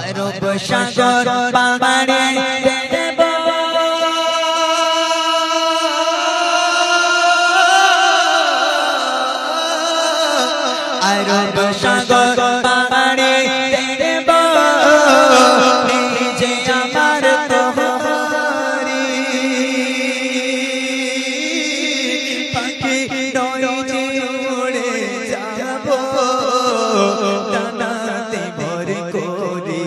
আরব সাগর পাড়ে দেব আরব সাগর পাড়ে দেব নিজে আমার তোহারি পাখি নয় উড়ে যাব ডানাতে ভর করে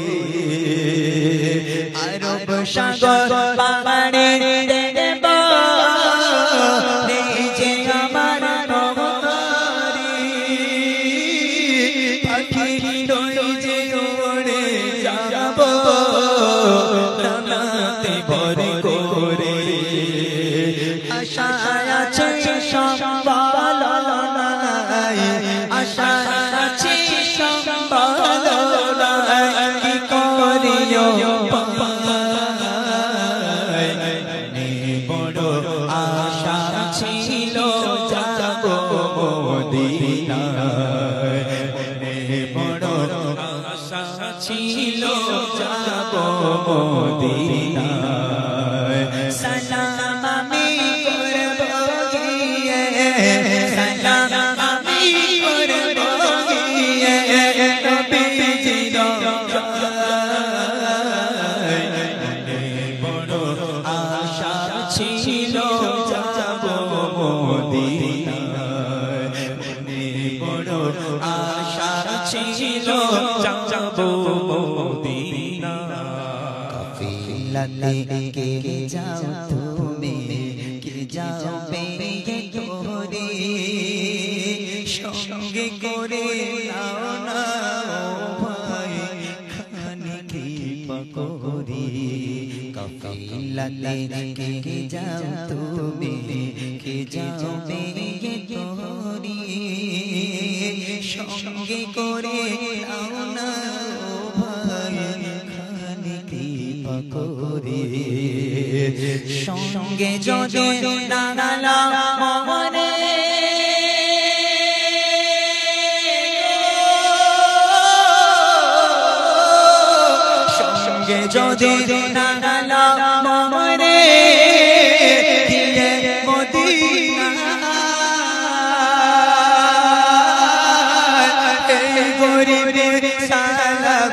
আরব সাগর পাড়ে দেব নিজে আমার তোহারি পাখি নয় উড়ে যাব ডানাতে ভর করে আশা আছে সম্বল নাই আশা আছে সম্বল নাই কি করিও বড় আশা ছিল যাব মদিনায় বড় আশা ছিল যাব মদিনায় সালাম আমি করব গিয়ে সালাম আমি করব গিয়ে নবীজির বড় আশা ছিল যাব মদিনায় বড় আশা ছিল যাব মদিনায় কাফিলাতে কে যাও তুমি কে যাবে তোরে সঙ্গে করে নাও না ভাই খানি কৃপা করে কাফিলাতে কে যাও তুমি কে যাবে তোরে সঙ্গে করে নাও না ভাই খানি কৃপা করে সঙ্গে যদি নাগালা মনে সঙ্গে যদি নাগালা মনে দিলে মদিনা গরিবের সালাম